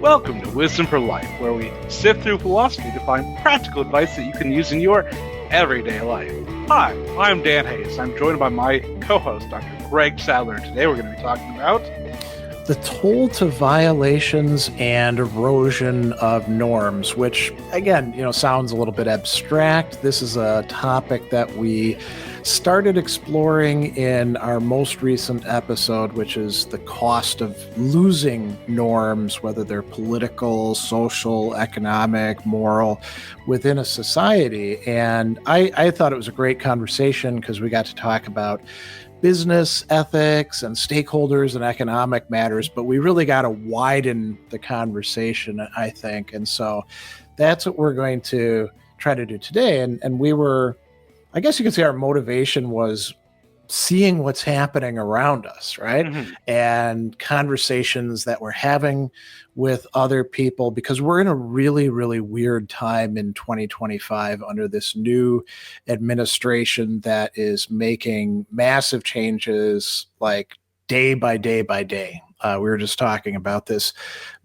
Welcome to Wisdom for Life, where we sift through philosophy to find practical advice that you can use in your everyday life. Hi, I'm Dan Hayes. I'm joined by my co-host, Dr. Greg Sadler. Today we're going to be talking about the toll to violations and erosion of norms, which, again, sounds a little bit abstract. This is a topic that we started exploring in our most recent episode, which is the cost of losing norms, whether they're political, social, economic, moral, within a society. And I thought it was a great conversation because we got to talk about business ethics and stakeholders and economic matters, but we really got to widen the conversation, I think. And so that's what we're going to try to do today. And we were, I guess you could say our motivation was seeing what's happening around us, right? Mm-hmm. And conversations that we're having with other people, because we're in a really, really weird time in 2025 under this new administration that is making massive changes like day by day by day. We were just talking about this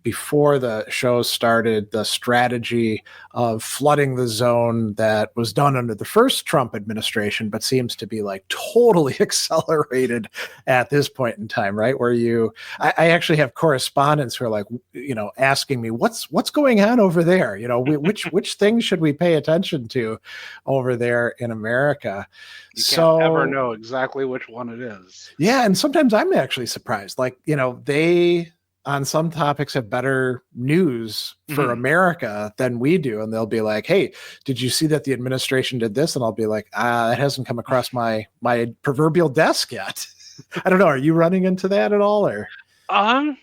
before the show started, the strategy of flooding the zone that was done under the first Trump administration, but seems to be like totally accelerated at this point in time, right? Where I actually have correspondents who are like, asking me, what's going on over there? Which things should we pay attention to over there in America? You can't ever know exactly which one it is. Yeah. And sometimes I'm actually surprised, like, they on some topics have better news for America than we do. And they'll be like, hey, did you see that the administration did this? And I'll be like, that hasn't come across my proverbial desk yet. I don't know. Are you running into that at all? Or I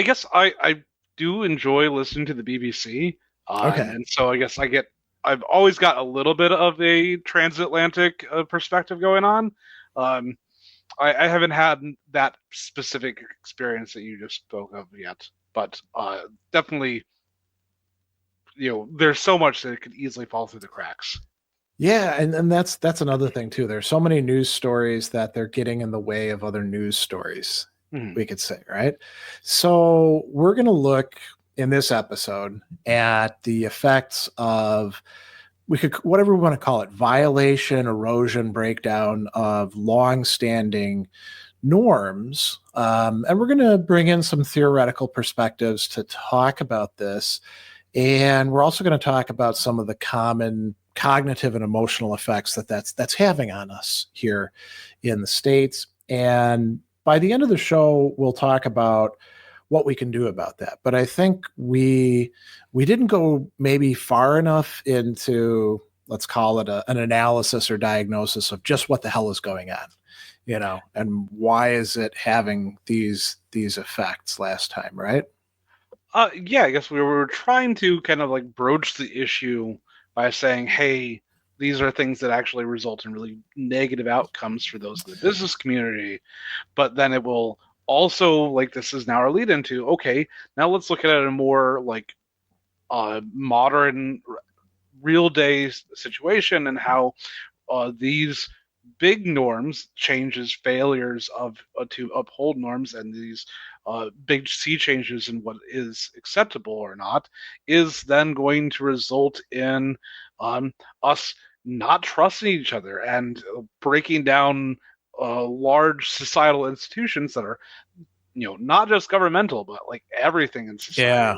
guess I do enjoy listening to the BBC. Okay. And so I guess I've always got a little bit of a transatlantic perspective going on. I haven't had that specific experience that you just spoke of yet, but definitely, there's so much that it could easily fall through the cracks. Yeah, and that's another thing too. There's so many news stories that they're getting in the way of other news stories, we could say, right? So we're going to look in this episode at the effects of, whatever we want to call it, violation, erosion, breakdown of long-standing norms. And we're going to bring in some theoretical perspectives to talk about this. And we're also going to talk about some of the common cognitive and emotional effects that's having on us here in the States. And by the end of the show, we'll talk about what we can do about that. But I think we didn't go maybe far enough into, let's call it an analysis or diagnosis of just what the hell is going on, and why is it having these effects last time, right? Yeah, I guess we were trying to kind of like broach the issue by saying, hey, these are things that actually result in really negative outcomes for those in the business community, but then it will also, like, this is now our lead into, okay, now let's look at it in a more like modern, real day situation, and how these big norms, changes, failures of to uphold norms, and these big sea changes in what is acceptable or not, is then going to result in us not trusting each other and breaking down large societal institutions that are, not just governmental, but like everything in society. Yeah.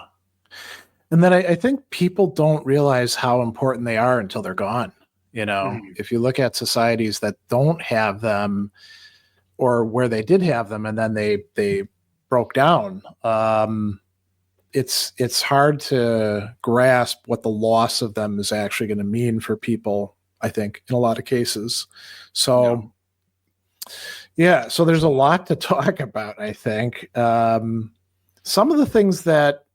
And then I think people don't realize how important they are until they're gone. If you look at societies that don't have them, or where they did have them and then they broke down, it's hard to grasp what the loss of them is actually going to mean for people, I think, in a lot of cases. So yeah, so there's a lot to talk about, I think. Some of the things that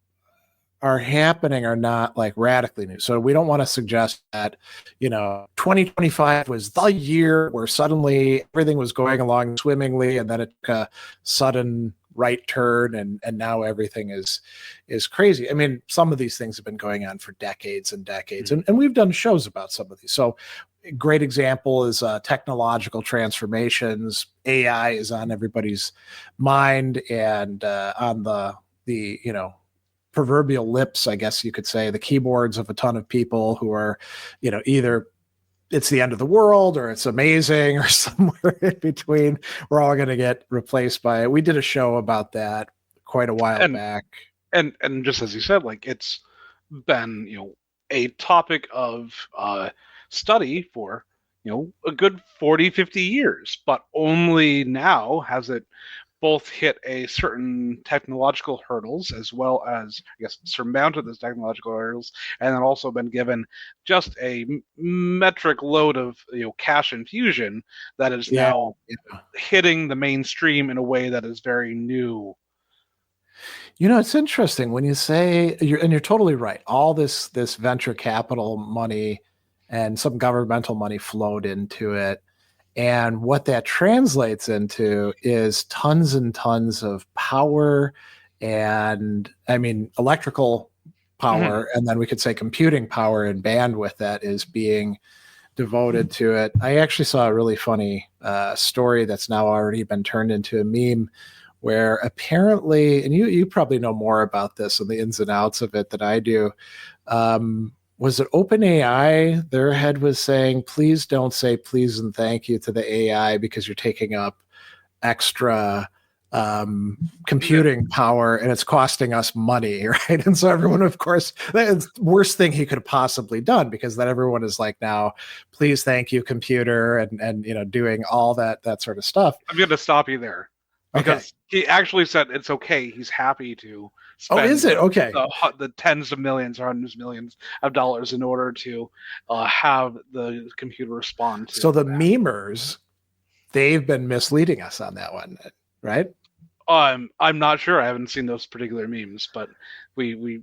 are happening are not like radically new. So we don't want to suggest that, 2025 was the year where suddenly everything was going along swimmingly and then it took a sudden right turn and now everything is crazy. I mean, some of these things have been going on for decades and decades, and we've done shows about some of these. So a great example is technological transformations. AI is on everybody's mind and on the proverbial lips, I guess you could say, the keyboards of a ton of people who are, either it's the end of the world or it's amazing or somewhere in between. We're all going to get replaced by it. We did a show about that quite a while and back. and just as you said, like it's been a topic of study for a good 40-50 years, but only now has it both hit a certain technological hurdles as well as, I guess, surmounted those technological hurdles, and then also been given just a metric load of cash infusion that is now hitting the mainstream in a way that is very new. It's interesting when you say you're totally right. All this venture capital money and some governmental money flowed into it. And what that translates into is tons and tons of power and, I mean, electrical power. Mm-hmm. And then we could say computing power and bandwidth that is being devoted to it. I actually saw a really funny story that's now already been turned into a meme where apparently, and you probably know more about this and the ins and outs of it than I do, was it OpenAI? Their head was saying, please don't say please and thank you to the AI because you're taking up extra computing power and it's costing us money, right? And so everyone, of course, that's the worst thing he could have possibly done, because then everyone is like, now, please thank you, computer, and doing all that sort of stuff. I'm going to stop you there. Because he actually said it's okay. He's happy to spend is it? Okay. the tens of millions or hundreds of millions of dollars in order to have the computer respond to so the memers, they've been misleading us on that one, right? I'm not sure. I haven't seen those particular memes, but we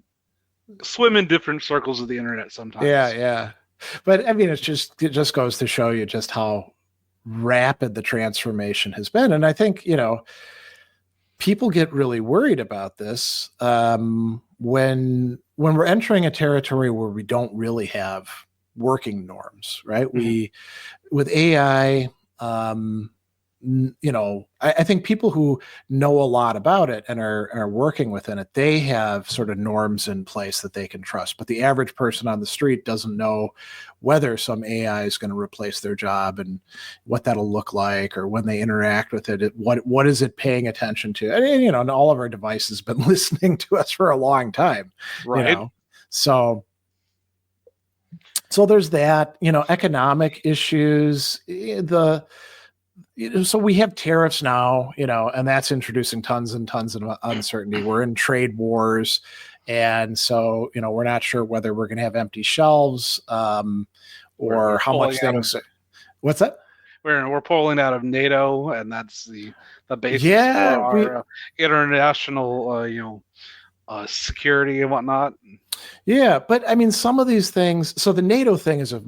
swim in different circles of the internet sometimes. Yeah. But I mean, it just goes to show you just how rapid the transformation has been. And I think, people get really worried about this when we're entering a territory where we don't really have working norms, right? Mm-hmm. With AI, I think people who know a lot about it and are working within it, they have sort of norms in place that they can trust. But the average person on the street doesn't know whether some AI is going to replace their job and what that'll look like, or when they interact with it, what is it paying attention to? And all of our devices have been listening to us for a long time, right? So there's that, economic issues, so we have tariffs now, and that's introducing tons and tons of uncertainty. We're in trade wars. And so, we're not sure whether we're going to have empty shelves or how much things. What's that? We're pulling out of NATO, and that's the basis for our international, security and whatnot. Yeah, but I mean, some of these things. So the NATO thing is a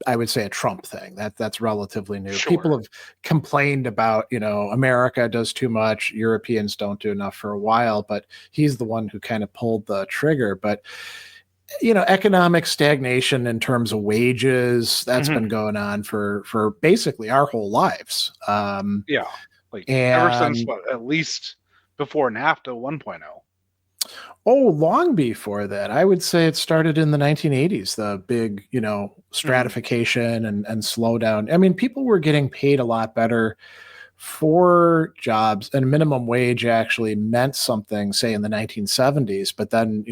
I would say a Trump thing. That's relatively new. Sure. People have complained about, America does too much, Europeans don't do enough for a while, but he's the one who kind of pulled the trigger. But economic stagnation in terms of wages, that's been going on for basically our whole lives. Ever since at least before NAFTA 1.0. Oh, long before that. I would say it started in the 1980s, the big, stratification and slowdown. I mean, people were getting paid a lot better for jobs, and minimum wage actually meant something, say, in the 1970s. But then,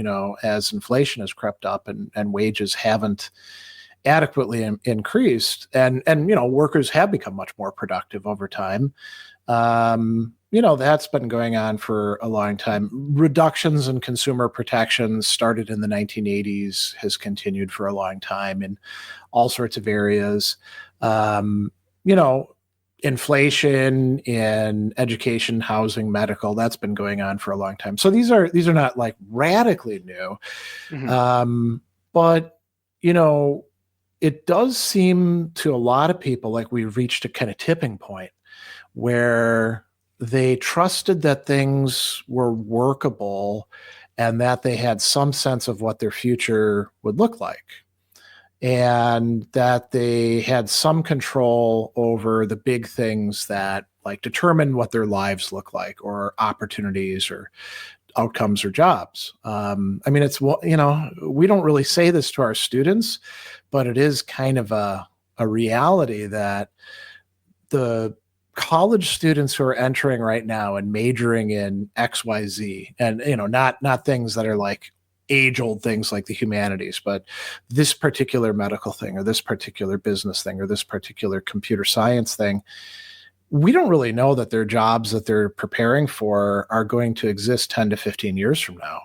as inflation has crept up and wages haven't adequately increased, and workers have become much more productive over time. That's been going on for a long time. Reductions in consumer protections started in the 1980s, has continued for a long time in all sorts of areas. Inflation in education, housing, medical, that's been going on for a long time. So these are not like radically new. Mm-hmm. But, it does seem to a lot of people like we've reached a kind of tipping point where they trusted that things were workable and that they had some sense of what their future would look like, and that they had some control over the big things that like determine what their lives look like, or opportunities, or outcomes or jobs. I mean, it's, we don't really say this to our students, but it is kind of a reality that the college students who are entering right now and majoring in XYZ, and not things that are like age old things like the humanities, but this particular medical thing or this particular business thing or this particular computer science thing, we don't really know that their jobs that they're preparing for are going to exist 10 to 15 years from now.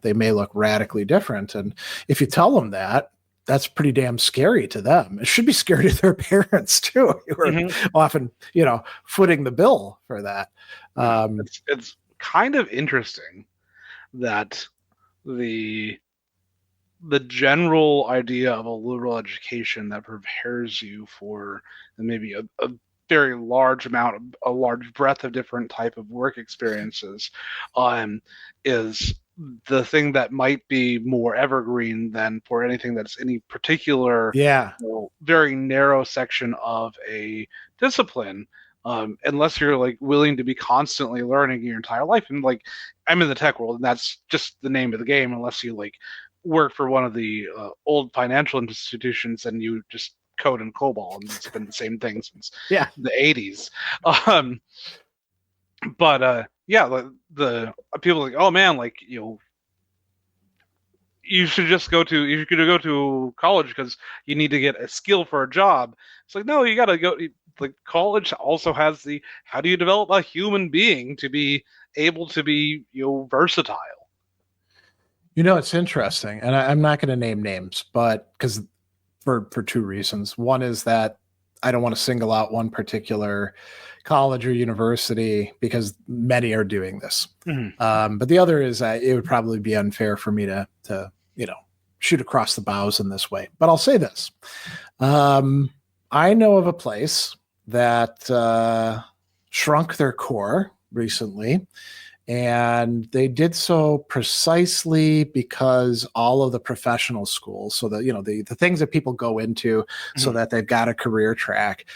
They may look radically different. And if you tell them that, that's pretty damn scary to them. It should be scary to their parents too, who are often, footing the bill for that. It's kind of interesting that the general idea of a liberal education that prepares you for maybe a very large amount, a large breadth of different type of work experiences, is the thing that might be more evergreen than for anything that's any particular, very narrow section of a discipline. Unless you're like willing to be constantly learning your entire life, and like I'm in the tech world, and that's just the name of the game. Unless you like work for one of the old financial institutions and you just code in COBOL, and it's been the same thing since the 80s. But the people are like, oh man, like you should go to college because you need to get a skill for a job. It's like, no, you got to go. Like college also has how do you develop a human being to be able to be versatile. It's interesting, and I'm not going to name names, but because for two reasons. One is that I don't want to single out one particular college or university because many are doing this. But the other is that it would probably be unfair for me to shoot across the bows in this way. But I'll say this. I know of a place that shrunk their core recently, and they did so precisely because all of the professional schools, so that the things that people go into so that they've got a career track,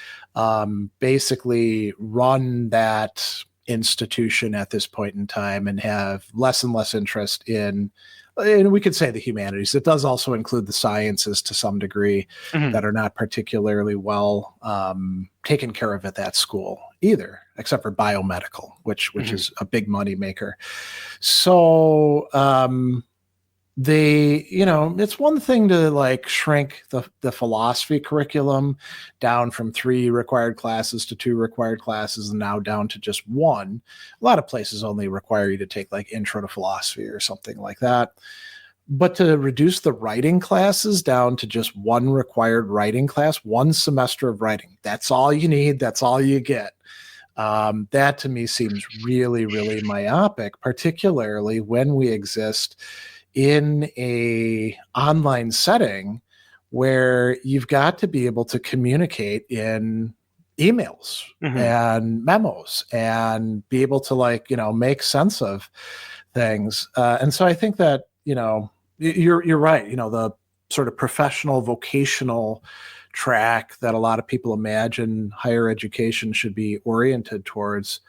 basically run that institution at this point in time and have less and less interest in, and we could say the humanities. It does also include the sciences to some degree that are not particularly well taken care of at that school either, except for biomedical, which is a big money maker. So it's one thing to like shrink the philosophy curriculum down from 3 required classes to 2 required classes and now down to just 1. A lot of places only require you to take like intro to philosophy or something like that. But to reduce the writing classes down to just 1 required writing class, 1 semester of writing, that's all you need. That's all you get. That to me seems really, really myopic, particularly when we exist in a online setting where you've got to be able to communicate in emails and memos and be able to make sense of things. And so I think that, you're right. The sort of professional vocational track that a lot of people imagine higher education should be oriented towards,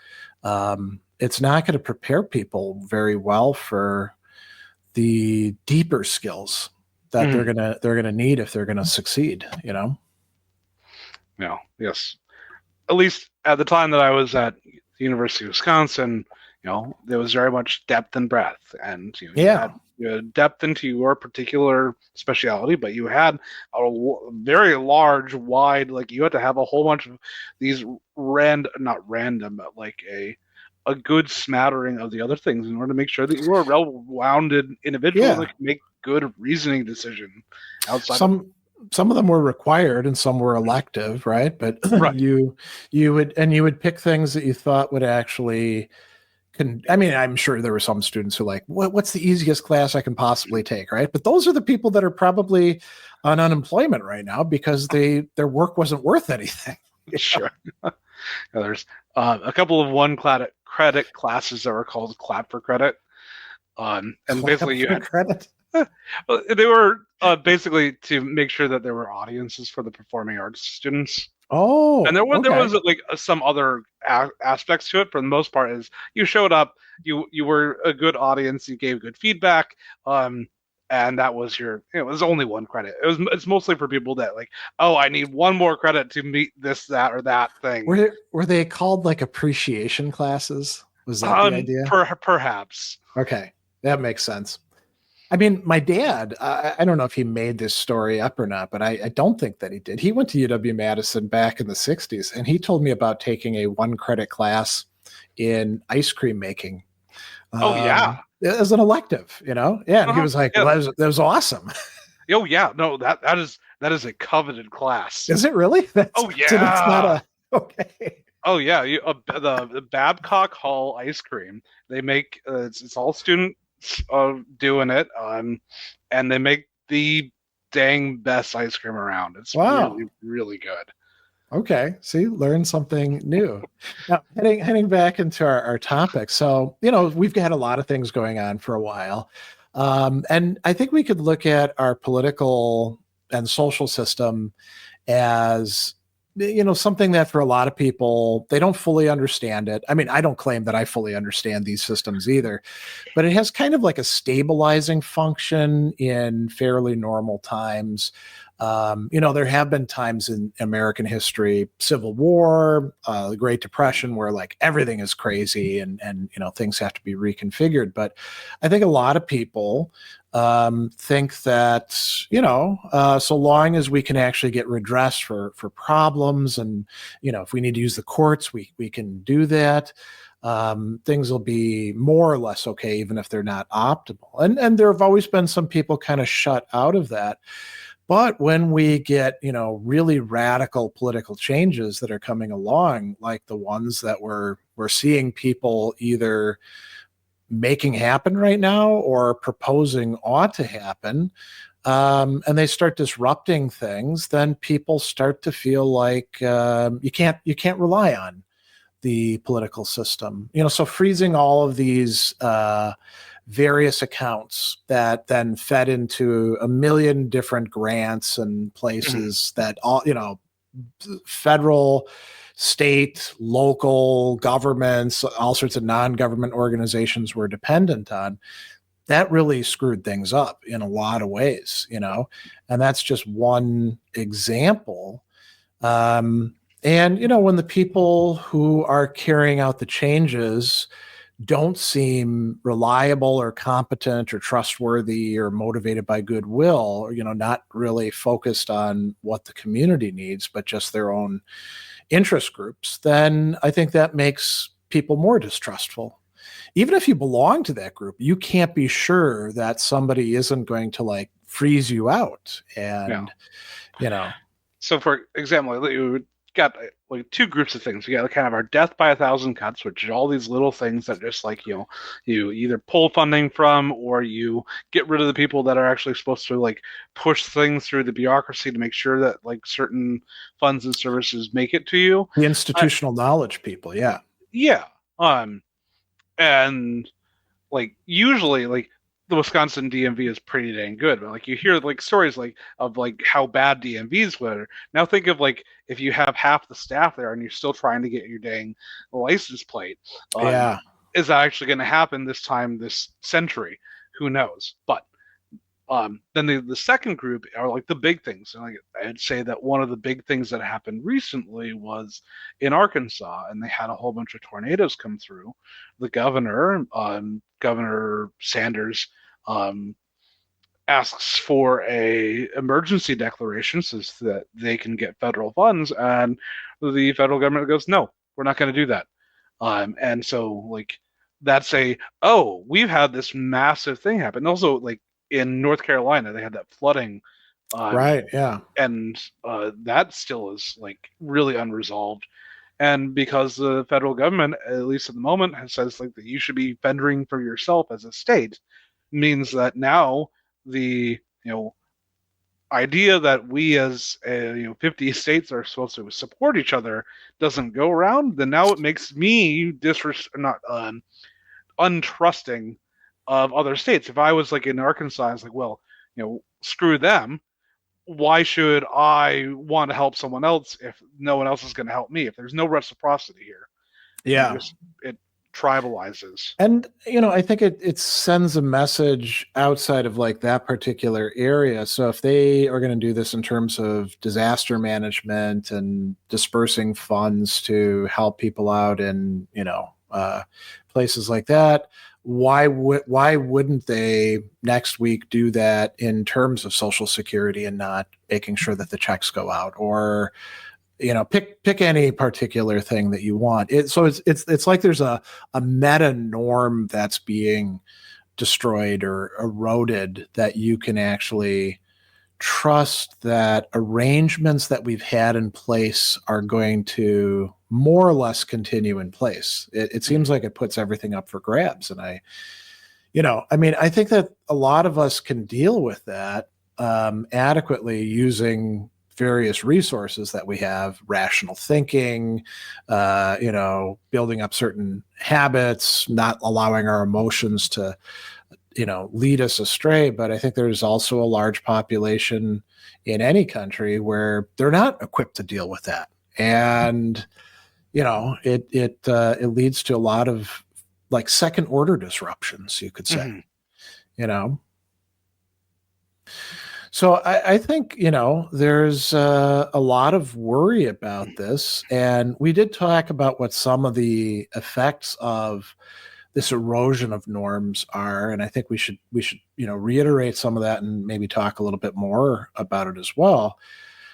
it's not going to prepare people very well for the deeper skills that they're gonna need if they're gonna succeed. Yeah. Yes. At least at the time that I was at the University of Wisconsin, there was very much depth and breadth, and you had depth into your particular specialty, but you had a very large, wide, like you had to have a whole bunch of these not random, but like a good smattering of the other things in order to make sure that you are a well-rounded individual that can make good reasoning decision outside. Some of them were required and some were elective, right? But you would pick things that you thought would actually. I'm sure there were some students who like, what's the easiest class I can possibly take, right? But those are the people that are probably on unemployment right now because their work wasn't worth anything. Sure. There's a couple of 1 credit classes that were called Clap for Credit, and basically you had credit. Well, they were basically to make sure that there were audiences for the performing arts students. And Oh, there okay. was like some other aspects to it. For the most part, is you showed up, you were a good audience, you gave good feedback, um, and that was your. It was only one credit. It's mostly for people that like, oh, I need one more credit to meet this, that, or that thing. Were they called like appreciation classes? Was that the idea? Perhaps. Okay, that makes sense. I mean, my dad, I don't know if he made this story up or not, but I don't think that he did. He went to UW Madison back in the 60s, and he told me about taking a one credit class in ice cream making Oh yeah. as an elective, you know? Yeah. And he Uh-huh. was like, Yeah. well, that was awesome. Oh yeah. No, that is a coveted class. Is it really? That's Oh so that's not yeah. a, okay. Oh yeah, the Babcock Hall ice cream. They make it's all students doing it, and they make the dang best ice cream around. It's Wow. really good. Okay. See, learn something new. Now, heading back into our topic. So, we've got a lot of things going on for a while. And I think we could look at our political and social system as something that for a lot of people they don't fully understand it. I mean, I don't claim that I fully understand these systems either, but it has kind of like a stabilizing function in fairly normal times. There have been times in American history, Civil War, the Great Depression, where like everything is crazy and things have to be reconfigured. But I think a lot of people think that so long as we can actually get redress for problems, and if we need to use the courts, we can do that. Things will be more or less okay, even if they're not optimal. And there have always been some people kind of shut out of that. But when we get, really radical political changes that are coming along, like the ones that we're seeing people either making happen right now or proposing ought to happen, and they start disrupting things, then people start to feel like you can't rely on the political system. So freezing all of these various accounts that then fed into a million different grants and Mhm. places that all, federal, state, local governments, all sorts of non-government organizations were dependent on. That really screwed things up in a lot of ways, and that's just one example. And when the people who are carrying out the changes don't seem reliable or competent or trustworthy or motivated by goodwill, or not really focused on what the community needs but just their own interest groups, then I think that makes people more distrustful. Even if you belong to that group, you can't be sure that somebody isn't going to like freeze you out. Yeah. And you know So, for example, we got like two groups of things. We got kind of our death by a thousand cuts, which are all these little things that just like you either pull funding from or you get rid of the people that are actually supposed to like push things through the bureaucracy to make sure that like certain funds and services make it to you. the Uh, institutional knowledge people, yeah. yeah. And like usually like the Wisconsin DMV is pretty dang good, but like you hear like stories like of like how bad DMVs were. Now think of like if you have half the staff there and you're still trying to get your dang license plate. Yeah. Is that actually going to happen this time this century? Who knows? But then the second group are like the big things. And like, I'd say that one of the big things that happened recently was in Arkansas, and they had a whole bunch of tornadoes come through. The governor, Governor Sanders, um, asks for a emergency declaration so that they can get federal funds, and the federal government goes, "No, we're not going to do that." And so like that's a we've had this massive thing happen. Also, like in North Carolina, they had that flooding, Right. Yeah. and that still is like really unresolved. And because the federal government, at least at the moment, has says like that you should be fending for yourself as a state, means that now the idea that we as 50 states are supposed to support each other doesn't go around. Then now it makes me not untrusting of other states. If I was like in Arkansas, I was like, well, screw them. why should I want to help someone else if no one else is going to help me? If there's no reciprocity here, Yeah. it tribalizes. And I think it sends a message outside of like that particular area. So if they are going to do this in terms of disaster management and dispersing funds to help people out in places like that, why wouldn't they next week do that in terms of Social Security and not making sure that the checks go out? Or pick any particular thing that you want. So it's like there's a meta norm that's being destroyed or eroded, that you can actually trust that arrangements that we've had in place are going to more or less continue in place. It seems like it puts everything up for grabs. And I think that a lot of us can deal with that adequately using various resources that we have, rational thinking, building up certain habits, not allowing our emotions to, lead us astray. But I think there's also a large population in any country where they're not equipped to deal with that. And, it leads to a lot of like second order disruptions, you could say, So I think, there's a lot of worry about this. And we did talk about what some of the effects of this erosion of norms are. And I think we should, reiterate some of that and maybe talk a little bit more about it as well.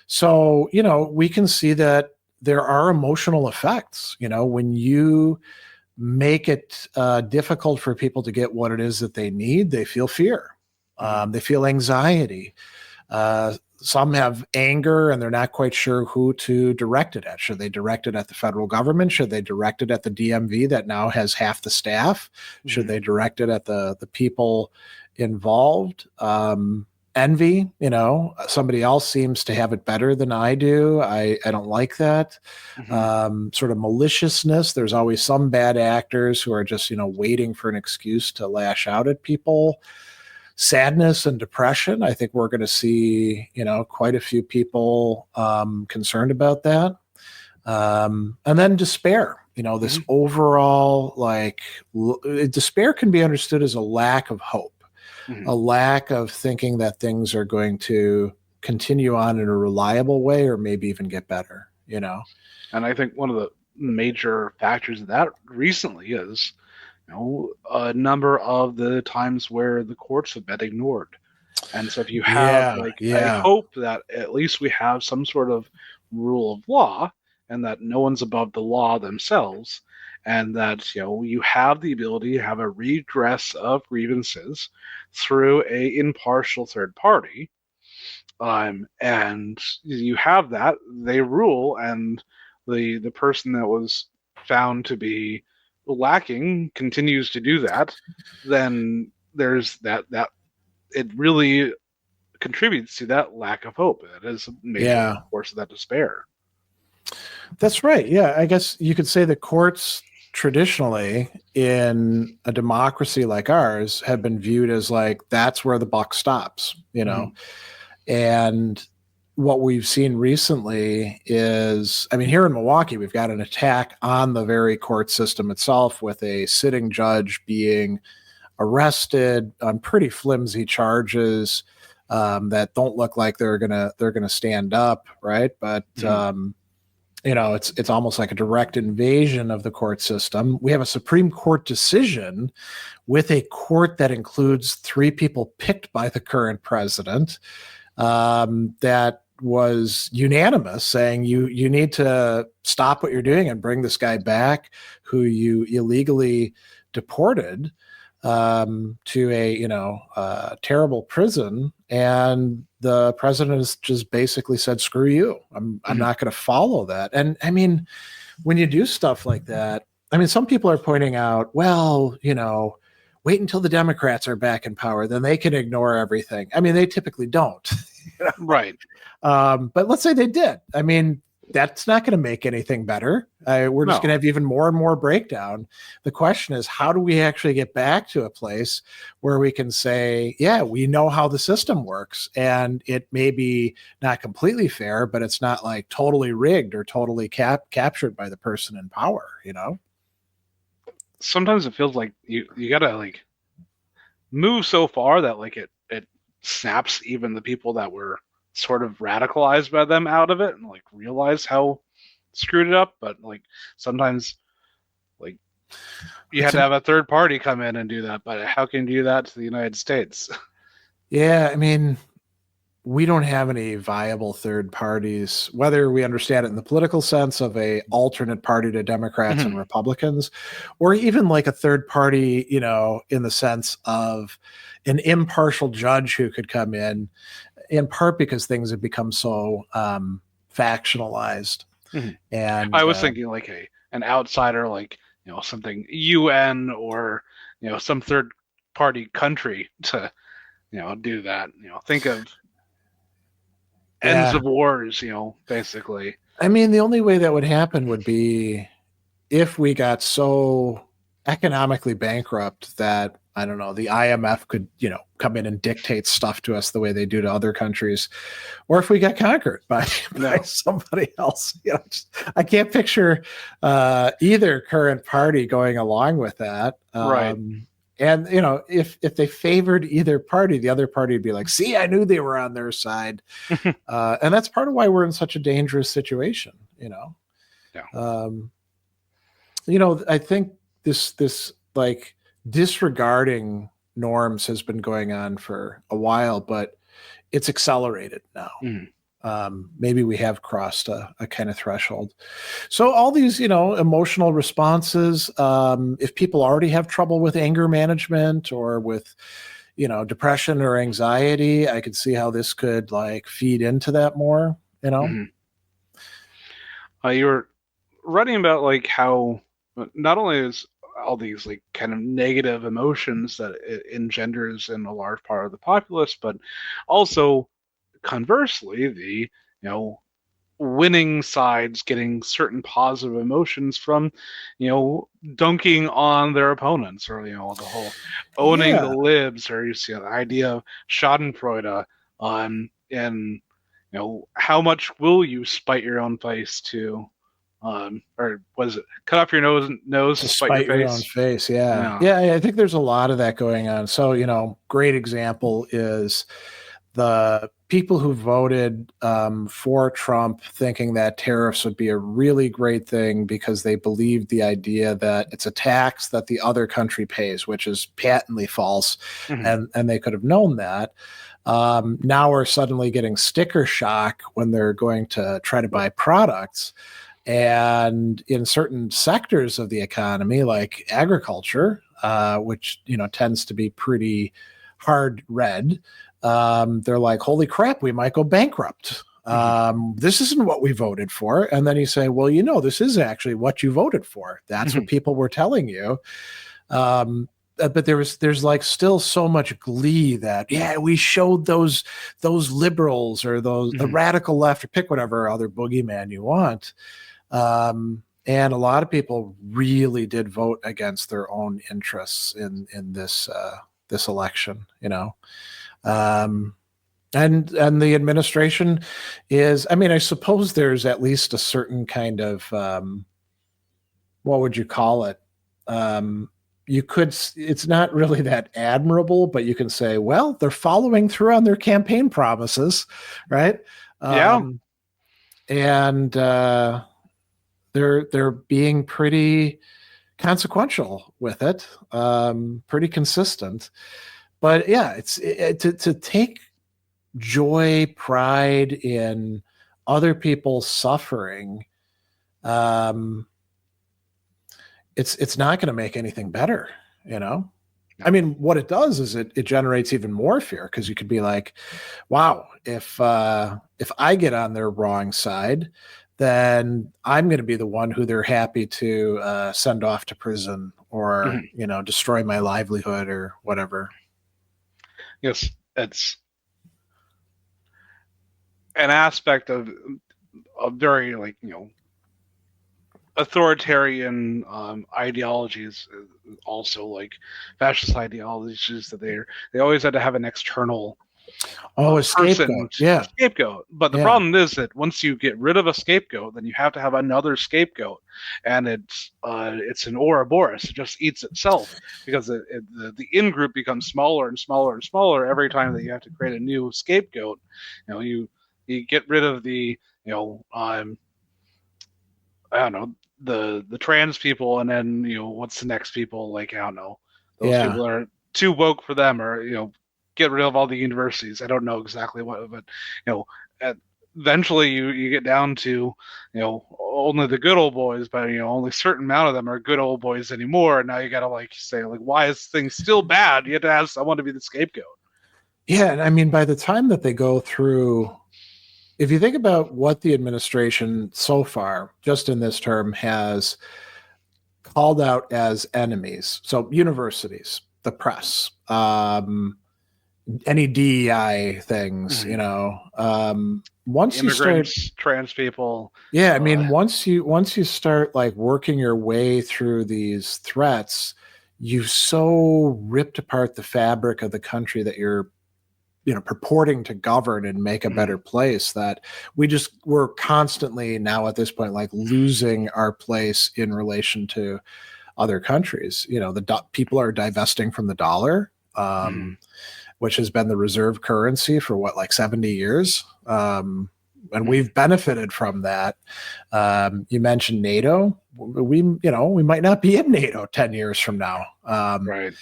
So, we can see that there are emotional effects, when you make it difficult for people to get what it is that they need, they feel fear. They feel anxiety. Some have anger and they're not quite sure who to direct it at. Should they direct it at the federal government? Should they direct it at the DMV that now has half the staff? Should they direct it at the people involved? Envy, somebody else seems to have it better than I do. I don't like that. Sort of maliciousness. There's always some bad actors who are just, waiting for an excuse to lash out at people. Sadness and depression. I think we're going to see, quite a few people concerned about that. And then despair, this overall, despair can be understood as a lack of hope, a lack of thinking that things are going to continue on in a reliable way or maybe even get better, And I think one of the major factors of that recently is a number of the times where the courts have been ignored. And so if you have a hope that at least we have some sort of rule of law and that no one's above the law themselves, and that you have the ability to have a redress of grievances through a impartial third party, and you have that, they rule, and the person that was found to be lacking continues to do that, then there's that it really contributes to that lack of hope. It is a major force of that despair. That's right. Yeah, I guess you could say the courts traditionally in a democracy like ours have been viewed as like that's where the buck stops, and what we've seen recently is, here in Milwaukee, we've got an attack on the very court system itself with a sitting judge being arrested on pretty flimsy charges that don't look like they're gonna stand up, right? But it's almost like a direct invasion of the court system. We have a Supreme Court decision with a court that includes 3 people picked by the current president that was unanimous, saying you need to stop what you're doing and bring this guy back who you illegally deported to a terrible prison. And the president has just basically said, screw you. I'm not going to follow that. And when you do stuff like that, some people are pointing out, well, wait until the Democrats are back in power, then they can ignore everything. They typically don't. Right. But let's say they did. That's not going to make anything better. We're just going to have even more and more breakdown. The question is, how do we actually get back to a place where we can say, yeah, we know how the system works, and it may be not completely fair, but it's not like totally rigged or totally captured by the person in power, you know? Sometimes it feels like you gotta like move so far that like it snaps even the people that were sort of radicalized by them out of it and like realize how screwed it up. But like sometimes like you had to have a third party come in and do that. But how can you do that to the United States? Yeah, I mean, we don't have any viable third parties, whether we understand it in the political sense of a alternate party to Democrats and Republicans, or even like a third party, you know, in the sense of an impartial judge who could come in part because things have become so factionalized. And I was thinking like an outsider, like something UN or some third party country to do that. Think of ends of wars, basically. I mean, the only way that would happen would be if we got so economically bankrupt that, I don't know, the IMF could, come in and dictate stuff to us the way they do to other countries, or if we got conquered by somebody else. I can't picture either current party going along with that. Right. And if they favored either party, the other party would be like, "See, I knew they were on their side," and that's part of why we're in such a dangerous situation. Yeah. I think this like disregarding norms has been going on for a while, but it's accelerated now. Maybe we have crossed a kind of threshold. So all these, emotional responses, if people already have trouble with anger management or with, depression or anxiety, I could see how this could like feed into that more, You were writing about like how not only is all these like kind of negative emotions that it engenders in a large part of the populace, but also conversely, the winning sides getting certain positive emotions from dunking on their opponents, or the whole owning the libs, or the idea of Schadenfreude, and how much will you spite your own face to, or was it cut off your nose to spite your own face? Yeah, I think there's a lot of that going on. So great example is the people who voted for Trump thinking that tariffs would be a really great thing because they believed the idea that it's a tax that the other country pays, which is patently false. And they could have known that. Now we're suddenly getting sticker shock when they're going to try to buy products. And in certain sectors of the economy, like agriculture, which tends to be pretty hard red, they're like, holy crap, we might go bankrupt. This isn't what we voted for. And then you say, well, this is actually what you voted for. That's what people were telling you. But there's like still so much glee that, we showed those liberals or the radical left, or pick whatever other boogeyman you want. And a lot of people really did vote against their own interests in this election, and the administration is, I suppose there's at least a certain kind of, what would you call it? It's not really that admirable, but you can say, well, they're following through on their campaign promises, right? And they're being pretty consequential with it, pretty consistent. But it's to take joy, pride in other people's suffering. It's not going to make anything better, what it does is it generates even more fear, because you could be like, wow, if I get on their wrong side, then I'm going to be the one who they're happy to send off to prison or, destroy my livelihood or whatever. Yes, it's an aspect of a very authoritarian ideologies, also like fascist ideologies, that they always had to have an external Oh, a person, scapegoat. Yeah. scapegoat. But the Yeah. problem is that once you get rid of a scapegoat, then you have to have another scapegoat, and it's an Ouroboros. It just eats itself because the in group becomes smaller and smaller and smaller every time that you have to create a new scapegoat. You get rid of the I don't know, the trans people, and then what's the next people, like, I don't know, those Yeah. people are too woke for them, or get rid of all the universities. I don't know exactly what, but eventually you get down to only the good old boys, but only a certain amount of them are good old boys anymore. And now you gotta say, like, why is things still bad? You have to have someone to be the scapegoat. Yeah, and I mean, by the time that they go through, if you think about what the administration so far, just in this term, has called out as enemies, so universities, the press, any DEI things, once you start, Immigrants, trans people. yeah, I mean, once you start like working your way through these threats, you've so ripped apart the fabric of the country that you're purporting to govern and make a better place, that we're constantly now at this point like losing our place in relation to other countries. People are divesting from the dollar, which has been the reserve currency for like 70 years. And we've benefited from that. You mentioned NATO. We might not be in NATO 10 years from now. Right.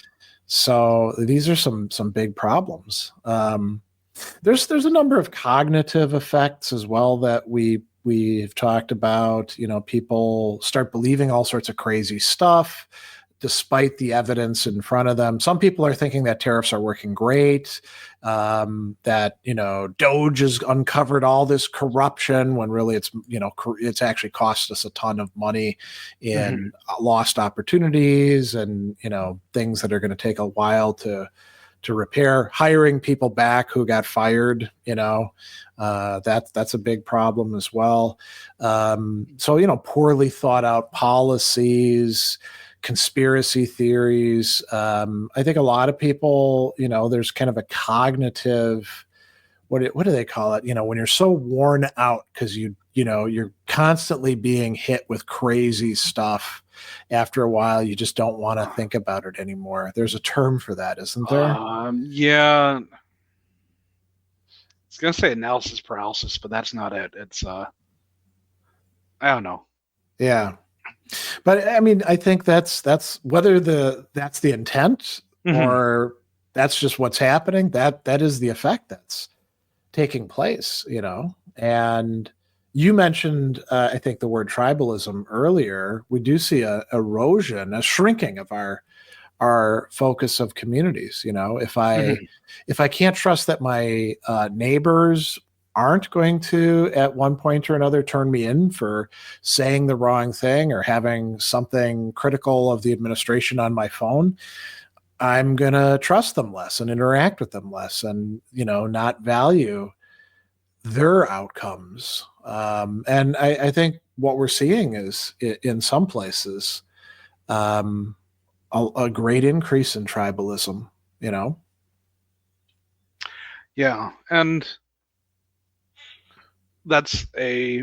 So these are some big problems. There's a number of cognitive effects as well that we've talked about. People start believing all sorts of crazy stuff despite the evidence in front of them. Some people are thinking that tariffs are working great, that Doge has uncovered all this corruption, when really it's actually cost us a ton of money in lost opportunities and things that are going to take a while to repair. Hiring people back who got fired, that's a big problem as well. So poorly thought out policies, conspiracy theories. I think a lot of people, there's kind of a cognitive, what do they call it? When you're so worn out because you're constantly being hit with crazy stuff. After a while, you just don't want to think about it anymore. There's a term for that, isn't there? Yeah. I was gonna say analysis paralysis, but that's not it. It's I don't know. Yeah. But I mean, I think that's whether that's the intent or that's just what's happening. That is the effect that's taking place, And you mentioned, I think, the word tribalism earlier. We do see a erosion, a shrinking of our focus of communities. If I can't trust that my neighbors aren't going to at one point or another turn me in for saying the wrong thing or having something critical of the administration on my phone, I'm going to trust them less and interact with them less and, not value their outcomes. And I think what we're seeing is in some places a great increase in tribalism, Yeah. And that's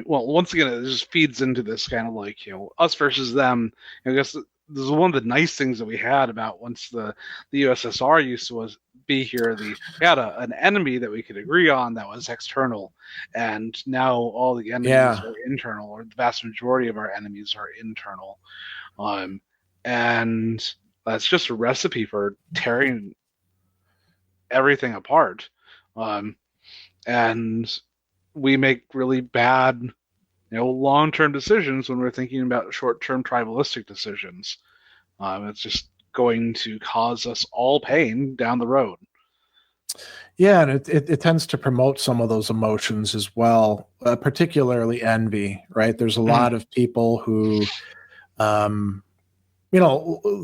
once again, it just feeds into this kind of like, us versus them. I guess this is one of the nice things that we had about once the USSR used to be here. We had an enemy that we could agree on that was external, and now all the enemies are internal, or the vast majority of our enemies are internal. And that's just a recipe for tearing everything apart. And we make really bad, long-term decisions when we're thinking about short-term tribalistic decisions. It's just going to cause us all pain down the road. Yeah, and it tends to promote some of those emotions as well, particularly envy, right? There's a lot of people who,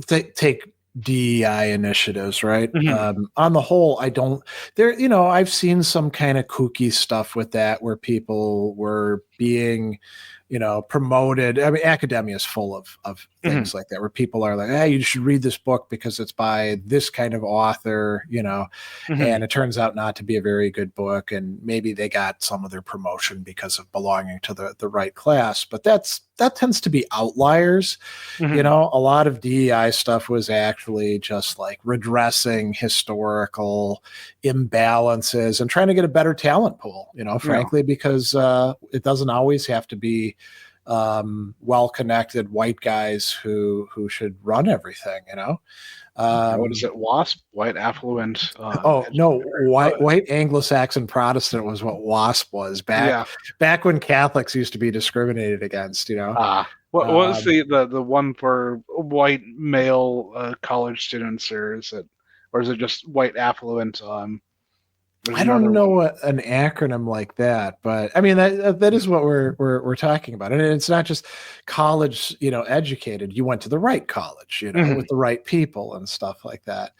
take DEI initiatives, right? Mm-hmm. On the whole, I don't there, I've seen some kind of kooky stuff with that where people were being, promoted. I mean, academia is full of Mm-hmm. things like that where people are like, hey, you should read this book because it's by this kind of author, Mm-hmm. and it turns out not to be a very good book. And maybe they got some of their promotion because of belonging to the right class, but that tends to be outliers. Mm-hmm. A lot of DEI stuff was actually just like redressing historical imbalances and trying to get a better talent pool, Yeah. frankly, because it doesn't always have to be well-connected white guys who should run everything, Yeah, what is it? WASP, white affluent. Oh no, Uh, white Anglo-Saxon Protestant was what WASP was yeah. back when Catholics used to be discriminated against. What was Um, the one for white male college students, or is it just white affluent? There's I don't another one. know an acronym like that, but I mean that is what we're talking about, and it's not just college, educated. You went to the right college, Mm-hmm. with the right people and stuff like that.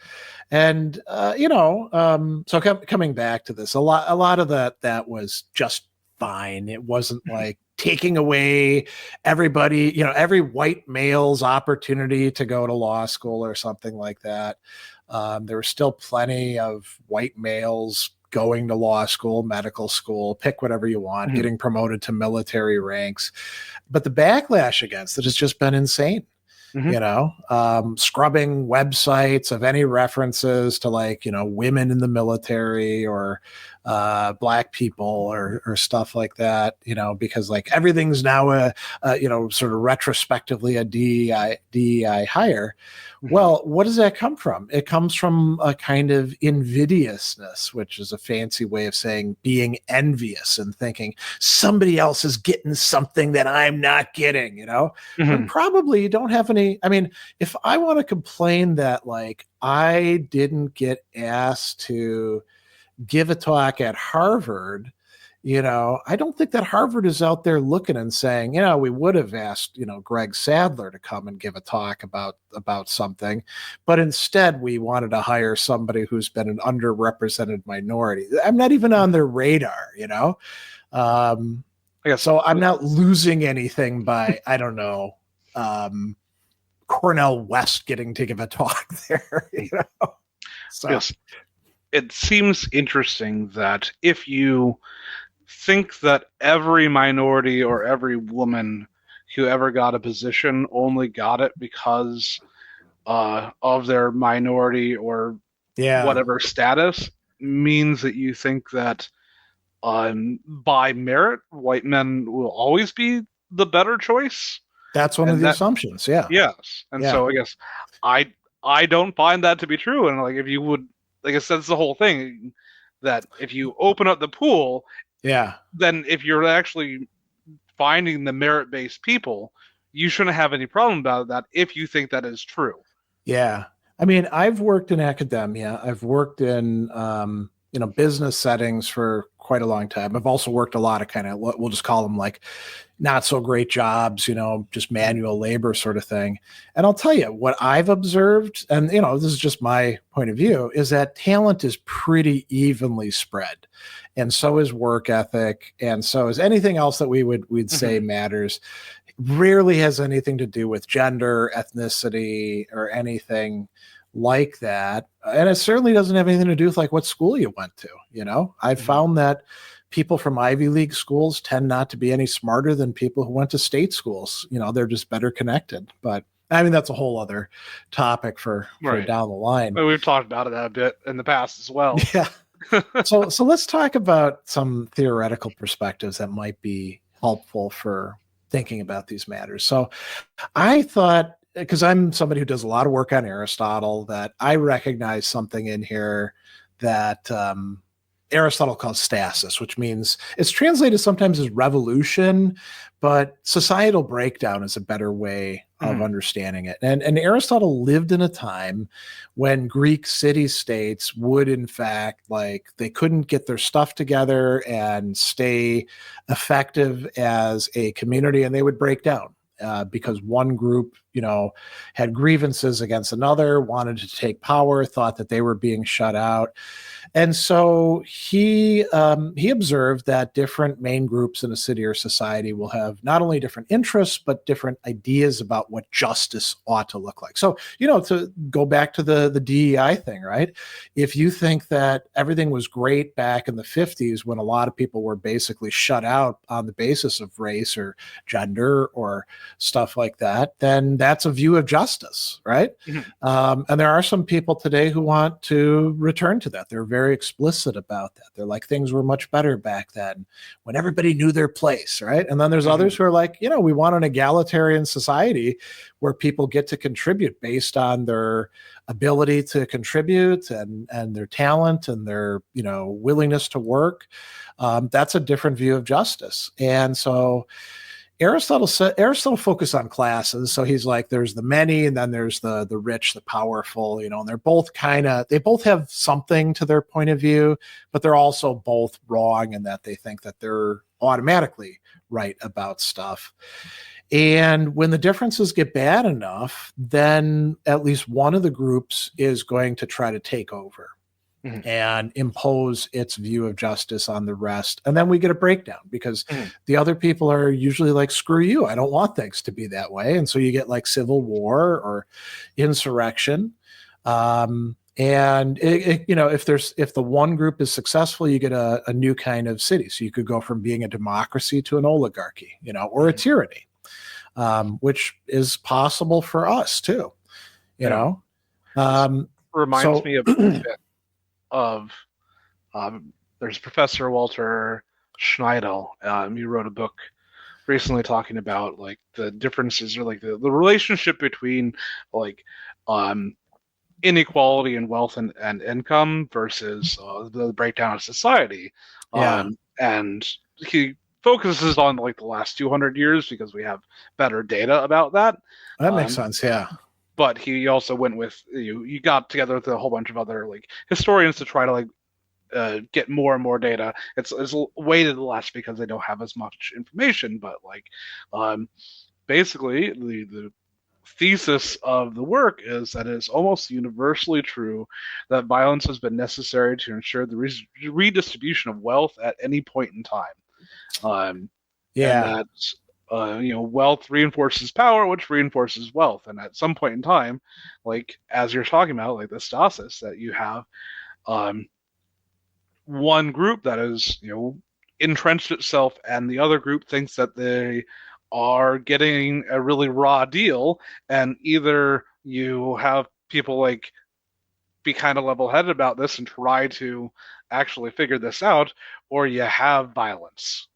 And so coming back to this, a lot of that was just fine. It wasn't like taking away everybody, every white male's opportunity to go to law school or something like that. There were still plenty of white males going to law school, medical school, pick whatever you want, Mm-hmm. getting promoted to military ranks. But the backlash against it has just been insane. Mm-hmm. Scrubbing websites of any references to like, women in the military or black people or stuff like that, because like everything's now sort of retrospectively a DEI hire. Mm-hmm. Well, what does that come from? It comes from a kind of invidiousness, which is a fancy way of saying being envious and thinking somebody else is getting something that I'm not getting, when Mm-hmm. probably you don't have any. I mean, if I want to complain that like I didn't get asked to give a talk at Harvard, I don't think that Harvard is out there looking and saying, we would have asked, Greg Sadler to come and give a talk about something, but instead we wanted to hire somebody who's been an underrepresented minority. I'm not even on their radar, Um, I guess. so I'm not losing anything by, I don't know, Cornell West getting to give a talk there, So Yes. It seems interesting that if you think that every minority or every woman who ever got a position only got it because of their minority or yeah, whatever status, means that you think that by merit, white men will always be the better choice, that's one of and the that assumptions. Yeah, yes, and yeah, so I guess I I don't find that to be true, and like if you would, I guess that's the whole thing, that if you open up the pool, yeah, then if you're actually finding the merit-based people, you shouldn't have any problem about that if you think that is true. yeah. I mean, I've worked in academia. I've worked in business settings for quite a long time. I've also worked a lot of kind of what we'll just call them like not so great jobs, just manual labor sort of thing. And I'll tell you what I've observed, and this is just my point of view, is that talent is pretty evenly spread. And so is work ethic, and so is anything else that we'd say Mm-hmm. matters. Rarely has anything to do with gender, ethnicity, or anything like that. And it certainly doesn't have anything to do with like what school you went to. I've Mm-hmm. found that people from Ivy League schools tend not to be any smarter than people who went to state schools. They're just better connected. But I mean, that's a whole other topic for Right. down the line. Well, we've talked about it a bit in the past as well. Yeah. So let's talk about some theoretical perspectives that might be helpful for thinking about these matters. So I thought, because I'm somebody who does a lot of work on Aristotle, that I recognize something in here that Aristotle calls stasis, which means it's translated sometimes as revolution, but societal breakdown is a better way of Mm-hmm. understanding it. And Aristotle lived in a time when Greek city states would, in fact, like they couldn't get their stuff together and stay effective as a community, and they would break down. because one group, had grievances against another, wanted to take power, thought that they were being shut out. And so he observed that different main groups in a city or society will have not only different interests, but different ideas about what justice ought to look like. So, to go back to the DEI thing, right? If you think that everything was great back in the 50s when a lot of people were basically shut out on the basis of race or gender or stuff like that, then that's a view of justice, right? Mm-hmm. And there are some people today who want to return to that. They're very explicit about that. They're like, things were much better back then when everybody knew their place, right? And then there's others who are like, we want an egalitarian society where people get to contribute based on their ability to contribute and their talent and their, willingness to work. That's a different view of justice. And so Aristotle focused on classes. So he's like, there's the many, and then there's the rich, the powerful, and they're both they both have something to their point of view, but they're also both wrong in that they think that they're automatically right about stuff. And when the differences get bad enough, then at least one of the groups is going to try to take over and impose its view of justice on the rest. And then we get a breakdown because the other people are usually like, screw you, I don't want things to be that way. And so you get like civil war or insurrection. And if the one group is successful, you get a new kind of city. So you could go from being a democracy to an oligarchy, or a tyranny, which is possible for us too, Reminds me of there's Professor Walter Schneidel. He wrote a book recently talking about like the differences or like the relationship between like inequality in wealth and income versus the breakdown of society. And he focuses on like the last 200 years because we have better data about that. That makes sense. Yeah. But he also went with you got together with a whole bunch of other like historians to try to like get more and more data. It's weighted less because they don't have as much information. But like basically the thesis of the work is that it's almost universally true that violence has been necessary to ensure the redistribution of wealth at any point in time. And that wealth reinforces power, which reinforces wealth. And at some point in time, like as you're talking about, like the stasis, that you have one group that is, entrenched itself, and the other group thinks that they are getting a really raw deal, and either you have people like be kind of level-headed about this and try to actually figure this out, or you have violence.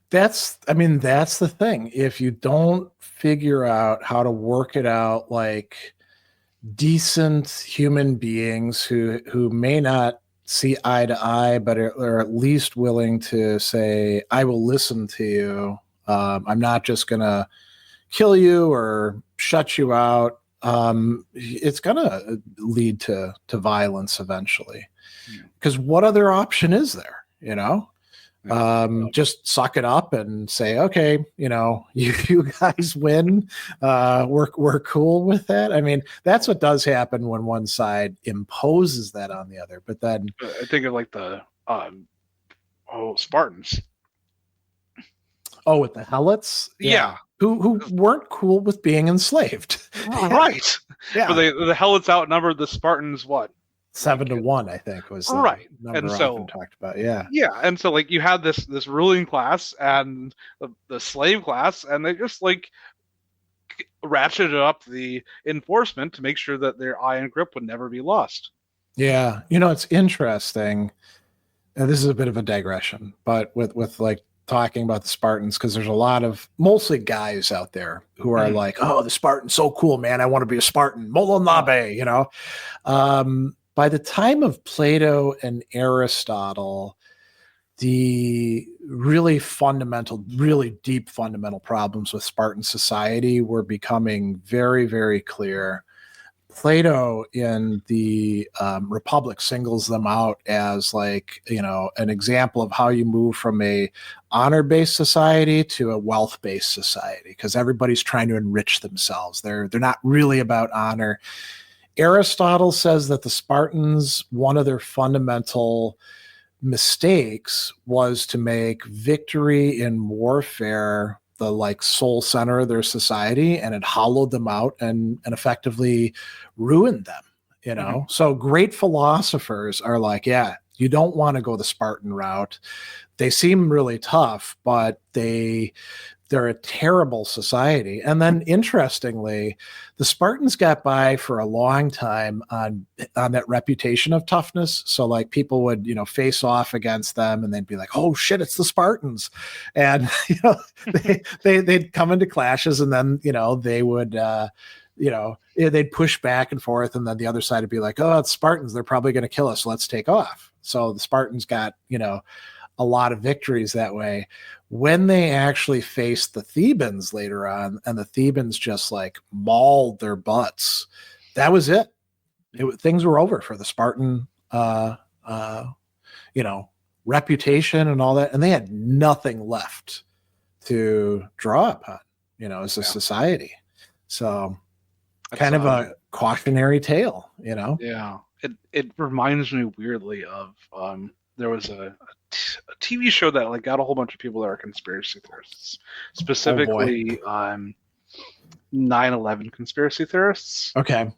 That's the thing. If you don't figure out how to work it out like decent human beings who may not see eye to eye, but are at least willing to say, I will listen to you. I'm not just going to kill you or shut you out. It's going to lead to violence eventually. Because what other option is there, Just suck it up and say, okay, you guys win. We're cool with that. I mean, that's what does happen when one side imposes that on the other. But then I think of like the Spartans. Oh, with the Helots? Yeah. Who weren't cool with being enslaved. Right. Yeah. But the Helots outnumbered the Spartans, what? 7-1, I think, was the number and so often talked about. Yeah. Yeah. And so like you had this ruling class and the slave class, and they just like ratcheted up the enforcement to make sure that their iron grip would never be lost. Yeah. It's interesting. And this is a bit of a digression, but with like talking about the Spartans, because there's a lot of mostly guys out there who are like, oh, the Spartan's so cool, man. I want to be a Spartan. Molonlabe, By the time of Plato and Aristotle, the really deep fundamental problems with Spartan society were becoming very, very clear. Plato in the Republic singles them out as like, you know, an example of how you move from a honor-based society to a wealth-based society, because everybody's trying to enrich themselves. They're not really about honor. Aristotle says that the Spartans, one of their fundamental mistakes was to make victory in warfare the like sole center of their society, and it hollowed them out and effectively ruined them, you know. So great philosophers are like, yeah, you don't want to go the Spartan route. They seem really tough, but they're a terrible society. And then interestingly, the Spartans got by for a long time on that reputation of toughness. So like people would, you know, face off against them and they'd be like, oh shit, it's the Spartans. And, you know, they'd come into clashes, and then, you know, they would, you know, they'd push back and forth. And then the other side would be like, oh, it's Spartans. They're probably going to kill us. Let's take off. So the Spartans got, you know, a lot of victories that way. When they actually faced the Thebans later on, and the Thebans just like mauled their butts, that was it. Things were over for the Spartan, you know, reputation and all that, and they had nothing left to draw upon, you know, as a society. So, kind of a cautionary tale, you know. Yeah, it reminds me weirdly of there was a TV show that like got a whole bunch of people that are conspiracy theorists, specifically 9/11 conspiracy theorists. Okay.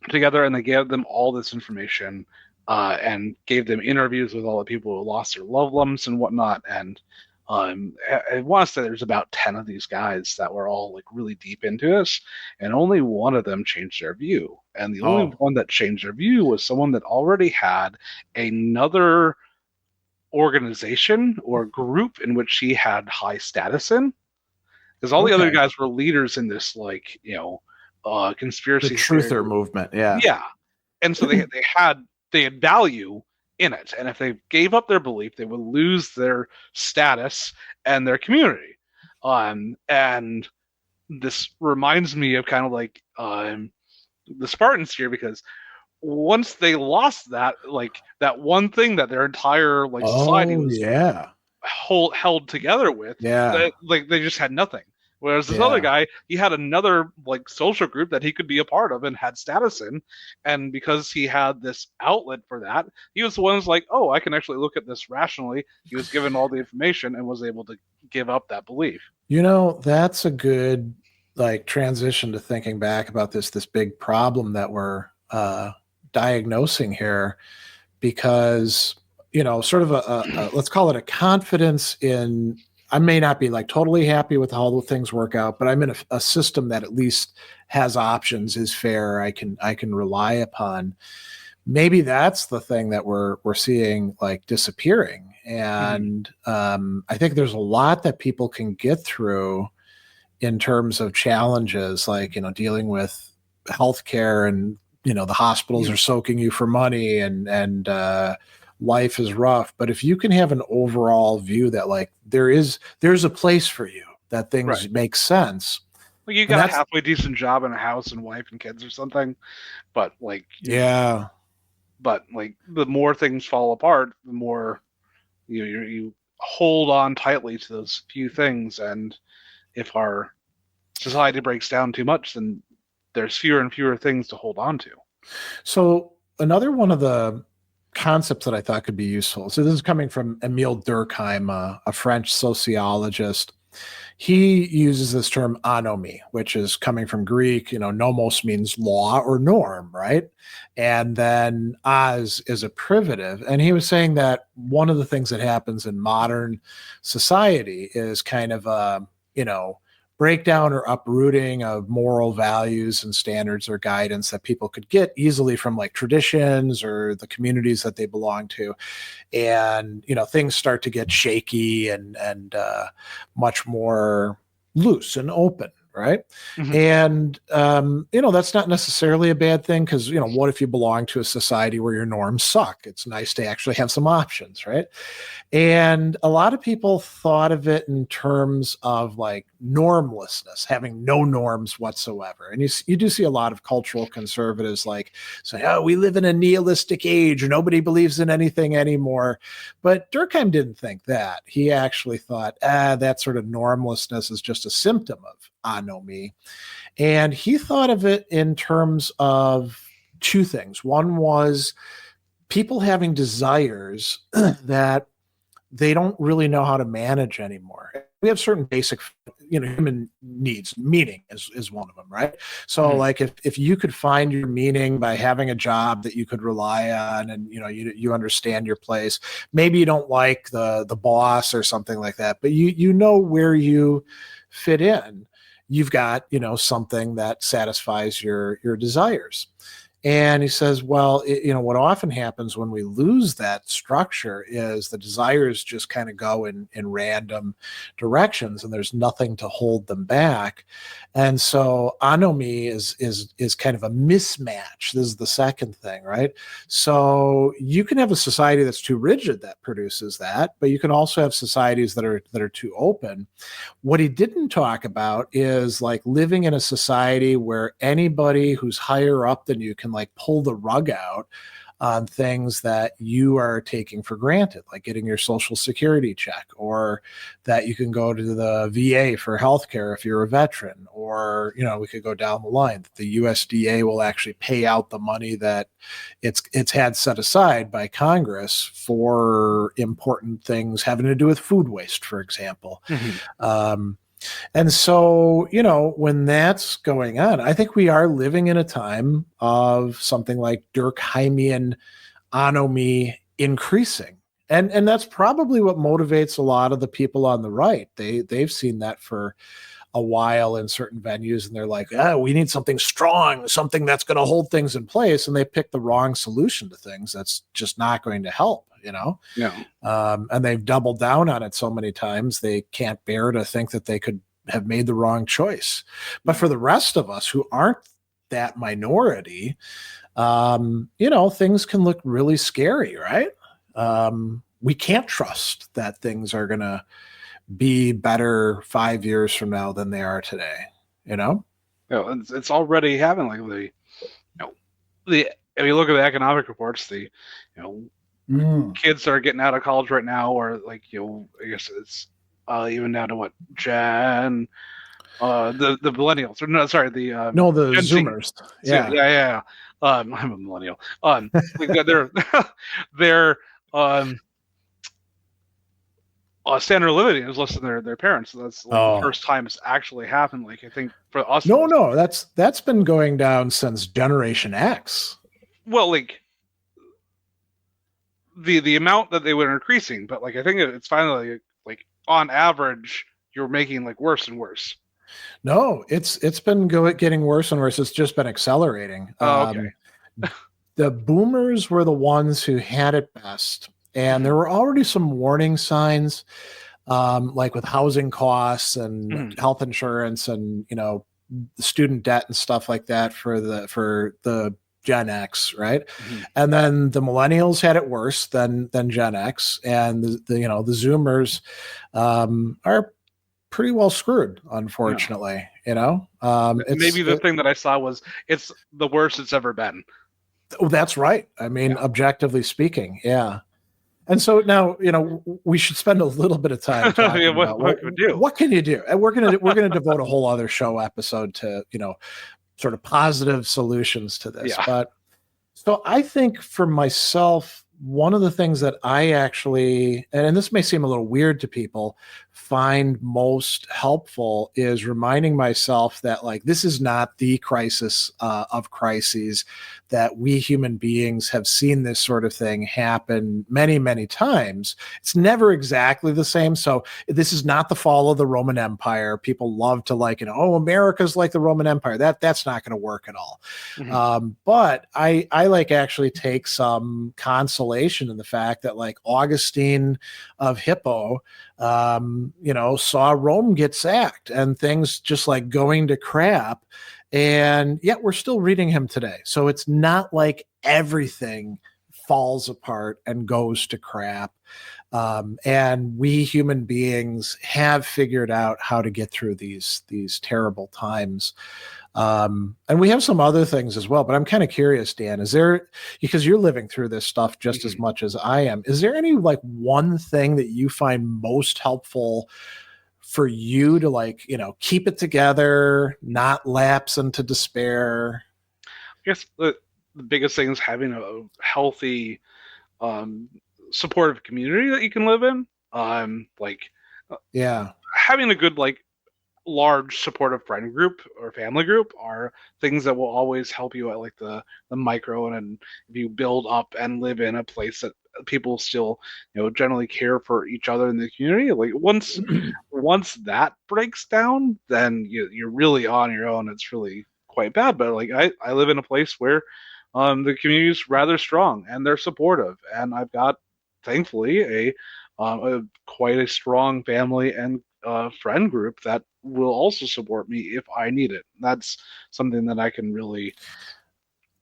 Together, and they gave them all this information and gave them interviews with all the people who lost their loved ones and whatnot. And I want to say there's about 10 of these guys that were all like really deep into this, and only one of them changed their view. And the only one that changed their view was someone that already had another organization or group in which he had high status in, because all the other guys were leaders in this, like, you know, conspiracy the truther movement. Yeah. And so they had value in it, and if they gave up their belief, they would lose their status and their community. And this reminds me of kind of like the Spartans here, because once they lost that, like that one thing that their entire like society was held together with, like they just had nothing. Whereas this other guy, he had another like social group that he could be a part of and had status in, and because he had this outlet for that, he was the one who's like, oh, I can actually look at this rationally. He was given all the information and was able to give up that belief. You know, that's a good like transition to thinking back about this big problem that we're diagnosing here, because, you know, sort of a let's call it a confidence in, I may not be like totally happy with how the things work out, but I'm in a system that at least has options, is fair, I can rely upon. Maybe that's the thing that we're seeing like disappearing. And I think there's a lot that people can get through in terms of challenges, like, you know, dealing with healthcare, and, you know, the hospitals are soaking you for money, and life is rough. But if you can have an overall view that like there's a place for you, that things make sense. Like you got a halfway decent job and a house and wife and kids or something, but like but like the more things fall apart, the more you hold on tightly to those few things. And if our society breaks down too much, then there's fewer and fewer things to hold on to. So another one of the concepts that I thought could be useful. So this is coming from Emile Durkheim, a French sociologist. He uses this term anomie, which is coming from Greek. You know, nomos means law or norm, right? And then as is a privative. And he was saying that one of the things that happens in modern society is kind of you know, breakdown or uprooting of moral values and standards or guidance that people could get easily from like traditions or the communities that they belong to. And, you know, things start to get shaky and much more loose and open. right? Mm-hmm. And that's not necessarily a bad thing, because what if you belong to a society where your norms suck? It's nice to actually have some options, right? And a lot of people thought of it in terms of like normlessness, having no norms whatsoever. And you do see a lot of cultural conservatives like say, oh, we live in a nihilistic age, nobody believes in anything anymore. But Durkheim didn't think that. He actually thought, that sort of normlessness is just a symptom of anomie. And he thought of it in terms of two things. One was people having desires that they don't really know how to manage anymore. We have certain basic, human needs. Meaning is one of them, right? So, Mm-hmm. like, if you could find your meaning by having a job that you could rely on, and you understand your place. Maybe you don't like the boss or something like that, but you know where you fit in. You've got something that satisfies your desires. And he says, well, what often happens when we lose that structure is the desires just kind of go in random directions, and there's nothing to hold them back. And so anomie is kind of a mismatch. This is the second thing, right? So you can have a society that's too rigid that produces that, but you can also have societies that are too open. What he didn't talk about is like living in a society where anybody who's higher up than you can like pull the rug out on things that you are taking for granted, like getting your social security check, or that you can go to the VA for healthcare if you're a veteran, or we could go down the line. The USDA will actually pay out the money that it's had set aside by Congress for important things having to do with food waste, for example. Mm-hmm. And so, when that's going on, I think we are living in a time of something like Durkheimian anomie increasing. And that's probably what motivates a lot of the people on the right. They've seen that for a while in certain venues, and they're like, we need something strong, something that's going to hold things in place. And they pick the wrong solution to things that's just not going to help. Yeah. And they've doubled down on it so many times they can't bear to think that they could have made the wrong choice. But for the rest of us who aren't that minority, things can look really scary, right? We can't trust that things are going to be better 5 years from now than they are today. It's already having like if you look at the economic reports, kids that are getting out of college right now, or like I guess it's even down to what Gen, the millennials, or no, sorry, the the Gen Zoomers, Z. Yeah. I'm a millennial. They're they're standard of living is less than their parents. So that's like the first time it's actually happened. Like I think for us, no, that's been going down since Generation X. Well, like the amount that they were increasing, but like I think it's finally like on average you're making like worse and worse. No, it's been getting worse and worse. It's just been accelerating. Okay. The boomers were the ones who had it best, and there were already some warning signs, like with housing costs and health insurance, and student debt and stuff like that for the Gen X, right? And then the millennials had it worse than Gen X, and the Zoomers are pretty well screwed, unfortunately. Maybe the thing that I saw was it's the worst it's ever been. Oh, that's right. I mean, objectively speaking, yeah. And so now, we should spend a little bit of time talking about what can you do? And we're gonna devote a whole other show episode to sort of positive solutions to this. Yeah. But so I think for myself, one of the things that I actually, and this may seem a little weird to people, find most helpful is reminding myself that like this is not the crisis of crises, that we human beings have seen this sort of thing happen many, many times. It's never exactly the same. So this is not the fall of the Roman Empire. People love to America's like the Roman Empire. That's not going to work at all. But I like actually take some consolation in the fact that like Augustine of Hippo saw Rome get sacked and things just like going to crap. And yet we're still reading him today. So it's not like everything falls apart and goes to crap. And we human beings have figured out how to get through these terrible times. And we have some other things as well, but I'm kind of curious, Dan, is there, because you're living through this stuff just as much as I am, is there any like one thing that you find most helpful for you to like, keep it together, not lapse into despair? I guess the biggest thing is having a healthy, supportive community that you can live in. Having a good, like, large supportive friend group or family group are things that will always help you at like the micro, and if you build up and live in a place that people still generally care for each other in the community, like once that breaks down, then you're really on your own. It's really quite bad. But like I live in a place where the community is rather strong and they're supportive, and I've got thankfully a quite a strong family and friend group that will also support me if I need it. That's something that I can really.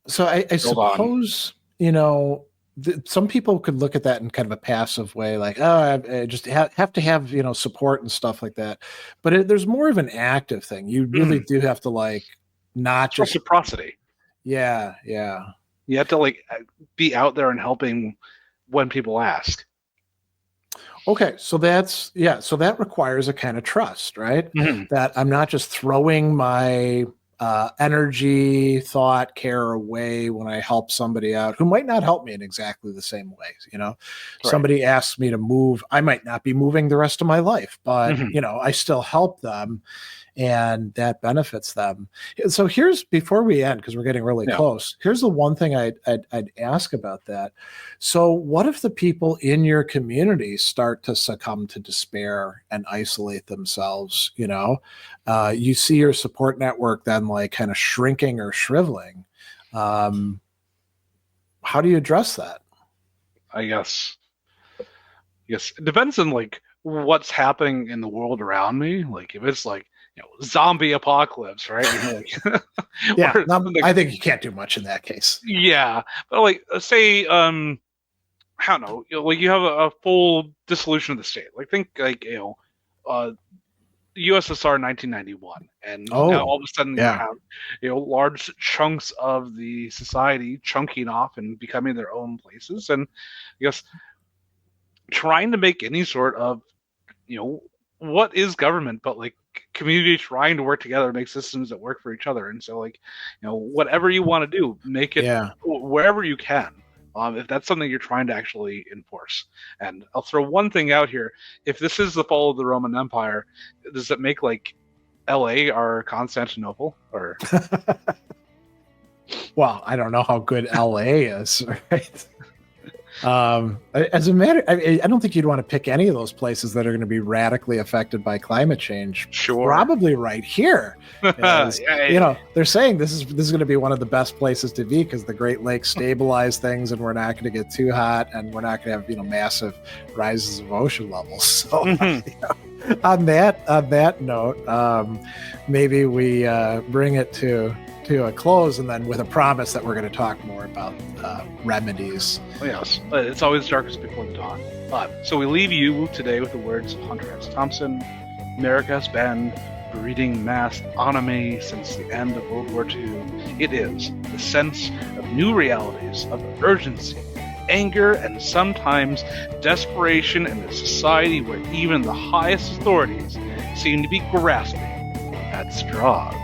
So I suppose, some people could look at that in kind of a passive way, like, oh, I just have to have, support and stuff like that. But there's more of an active thing. You really do have to like, not just reciprocity. Yeah. You have to like be out there and helping when people ask. Okay, so that requires a kind of trust, right? That I'm not just throwing my energy, thought, care away when I help somebody out who might not help me in exactly the same ways. Right. Somebody asks me to move, I might not be moving the rest of my life, but I still help them, and that benefits them. So before we end, because we're getting really close, here's the one thing I'd ask about that. So what if the people in your community start to succumb to despair and isolate themselves? You see your support network then like kind of shrinking or shriveling. How do you address that? I guess it depends on like what's happening in the world around me. Like if it's like zombie apocalypse, right? Yeah, I think you can't do much in that case. Yeah, but like say, I don't know, like you have a full dissolution of the state. Like think like the USSR in 1991, and now all of a sudden you have large chunks of the society chunking off and becoming their own places, and I guess trying to make any sort of what is government but like community trying to work together, make systems that work for each other. And so like whatever you want to do, make it wherever you can, if that's something you're trying to actually enforce. And I'll throw one thing out here: if this is the fall of the Roman Empire, does it make like LA our Constantinople? Or well, I don't know how good LA is, right? As a matter, I don't think you'd want to pick any of those places that are going to be radically affected by climate change. Sure, probably right here. They're saying this is going to be one of the best places to be because the Great Lakes stabilize things, and we're not going to get too hot, and we're not going to have massive rises of ocean levels. So, on that note, maybe we bring it to a close, and then with a promise that we're going to talk more about remedies. Yes, it's always darkest before the dawn. So we leave you today with the words of Hunter S. Thompson. America has been breeding mass anime since the end of World War II. It is the sense of new realities, of urgency, anger, and sometimes desperation in a society where even the highest authorities seem to be grasping at straws.